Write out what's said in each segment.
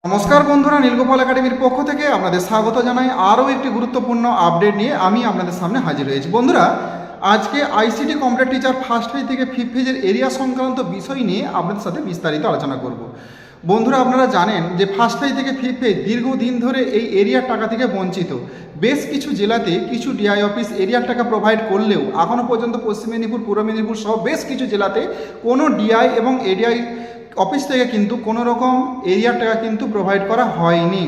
নমস্কার বন্ধুরা, নীলগোপাল একাডেমির পক্ষ থেকে আপনাদের স্বাগত জানাই। আরও একটি গুরুত্বপূর্ণ আপডেট নিয়ে আমি আপনাদের সামনে হাজির হয়েছি। বন্ধুরা, আজকে ICT complete teacher first phase থেকে ফিফথ ফেজের এরিয়া সংক্রান্ত বিষয় নিয়ে আপনাদের সাথে বিস্তারিত আলোচনা করব। বন্ধুরা, আপনারা জানেন যে ফার্স্ট ফেজ থেকে ফিফথ ফেজ দীর্ঘদিন ধরে এই এরিয়ার টাকা থেকে বঞ্চিত। বেশ কিছু জেলাতে কিছু ডিআই অফিস এরিয়ার টাকা প্রোভাইড করলেও এখনও পর্যন্ত পশ্চিম মেদিনীপুর, পূর্ব মেদিনীপুর সহ বেশ কিছু জেলাতে কোনো ডিআই এবং এডিআই অফিস থেকে কিন্তু কোনো রকম এরিয়ার টাকা কিন্তু প্রোভাইড করা হয়নি।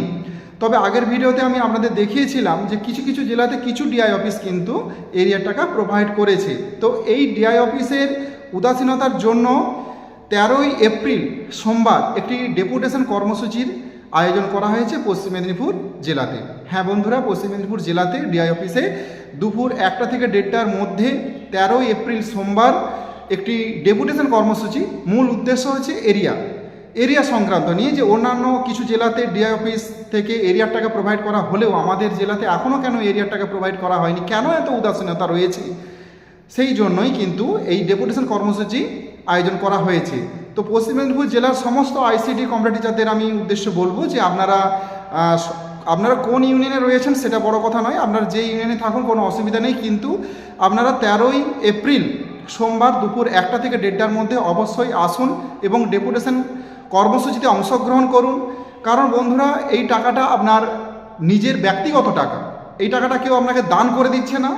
তবে আগের ভিডিওতে আমি আপনাদের দেখিয়েছিলাম যে কিছু কিছু জেলাতে কিছু ডিআই অফিস কিন্তু এরিয়ার টাকা প্রোভাইড করেছে। তো এই ডিআই অফিসের উদাসীনতার জন্য 13ই এপ্রিল সোমবার একটি ডেপুটেশন কর্মসূচির আয়োজন করা হয়েছে পশ্চিম মেদিনীপুর জেলাতে। হ্যাঁ বন্ধুরা, পশ্চিম মেদিনীপুর জেলাতে ডিআই অফিসে দুপুর 1টা থেকে 1:30টার মধ্যে 13ই এপ্রিল সোমবার একটি ডেপুটেশন কর্মসূচি। মূল উদ্দেশ্য হচ্ছে এরিয়া সংক্রান্ত নিয়ে, যে অন্যান্য কিছু জেলাতে ডিআই অফিস থেকে এরিয়ার টাকা প্রোভাইড করা হলেও আমাদের জেলাতে এখনও কেন এরিয়ার টাকা প্রোভাইড করা হয়নি, কেন এত উদাসীনতা রয়েছে, সেই জন্যই কিন্তু এই ডেপুটেশন কর্মসূচি আয়োজন করা হয়েছে। তো পশ্চিম মেদিনীপুর জেলার সমস্ত আইসিটি কমপ্লিট টিচারদের আমি উদ্দেশ্য বলবো যে আপনারা কোন ইউনিয়নে রয়েছেন সেটা বড় কথা নয়, আপনারা যে ইউনিয়নে থাকুন কোনো অসুবিধা নেই, কিন্তু আপনারা 13ই এপ্রিল সোমবার দুপুর 1টা থেকে 1:30টার মধ্যে অবশ্যই আসুন এবং ডেপুটেশন কর্মসূচিতে অংশগ্রহণ করুন। কারণ বন্ধুরা, এই টাকাটা আপনার নিজের ব্যক্তিগত টাকা, এই টাকাটা কেউ আপনাকে দান করে দিচ্ছে না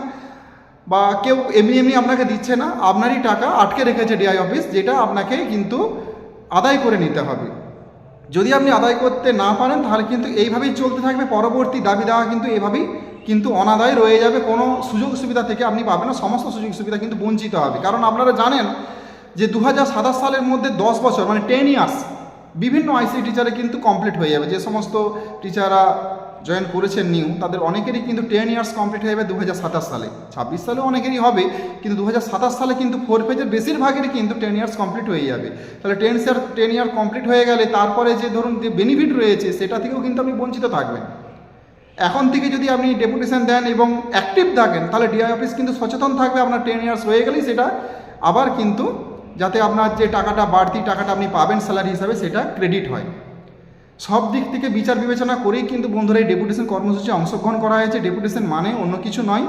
বা কেউ এমনি আপনাকে দিচ্ছে না, আপনারই টাকা আটকে রেখেছে ডিআই অফিস, যেটা আপনাকে কিন্তু আদায় করে নিতে হবে। যদি আপনি আদায় করতে না পারেন তাহলে কিন্তু এইভাবেই চলতে থাকবে, পরবর্তী দাবি দেওয়া কিন্তু এভাবেই কিন্তু অনাদায় রয়ে যাবে, কোনো সুযোগ সুবিধা থেকে আপনি পাবেন না, সমস্ত সুযোগ সুবিধা কিন্তু বঞ্চিত হবে। কারণ আপনারা জানেন যে 2027 সালের মধ্যে 10 বছর মানে 10 ইয়ার্স বিভিন্ন আইসিটি টিচারে কিন্তু কমপ্লিট হয়ে যাবে। যে সমস্ত টিচাররা জয়েন করেছেন নিউ, তাদের অনেকেরই কিন্তু 10 ইয়ার্স কমপ্লিট হয়ে যাবে 2027 সালে। 26 সালেও অনেকেরই হবে, কিন্তু 2027 সালে কিন্তু 4 ফেজের বেশিরভাগেরই কিন্তু 10 ইয়ার্স কমপ্লিট হয়ে যাবে। তাহলে 10 ইয়ার কমপ্লিট হয়ে গেলে তারপরে যে ধরুন যে বেনিফিট রয়েছে সেটা থেকেও কিন্তু আপনি বঞ্চিত থাকবেন। এখন থেকে যদি আপনি ডেপুটেশন দেন এবং অ্যাক্টিভ থাকেন তাহলে ডিআই অফিস কিন্তু সচেতন থাকবে, আপনার 10 ইয়ার্স হয়ে গেলেই সেটা আবার কিন্তু যাতে আপনার যে টাকাটা বাড়তি টাকাটা আপনি পাবেন স্যালারি হিসাবে সেটা ক্রেডিট হয়। সব দিক থেকে বিচার বিবেচনা করেই কিন্তু বন্ধুরা এই ডেপুটেশন কর্মসূচি অংশগ্রহণ করা হয়েছে। ডেপুটেশন মানে অন্য কিছু নয়,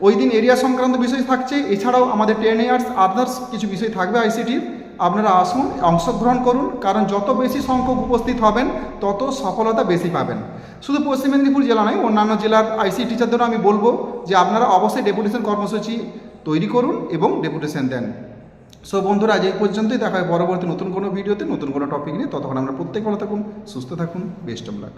ওই দিন এরিয়া সংক্রান্ত বিষয় থাকছে, এছাড়াও আমাদের 10 ইয়ার্স আদার্স কিছু বিষয় থাকবে আইসিটির। আপনারা আসুন, অংশগ্রহণ করুন, কারণ যত বেশি সংখ্যক উপস্থিত হবেন তত সফলতা বেশি পাবেন। শুধু পশ্চিম মেদিনীপুর জেলা নয়, অন্যান্য জেলার আইসিটি টিচারদেরও আমি বলবো যে আপনারা অবশ্যই ডেপুটেশন কর্মসূচি তৈরি করুন এবং ডেপুটেশন দেন। সো বন্ধুরা, আজ এই পর্যন্তই, দেখা হয় পরবর্তী নতুন কোনো ভিডিওতে নতুন কোনো টপিক নিয়ে। ততক্ষণ আমরা প্রত্যেক ভালো থাকুন, সুস্থ থাকুন, বেস্ট অফ লাক।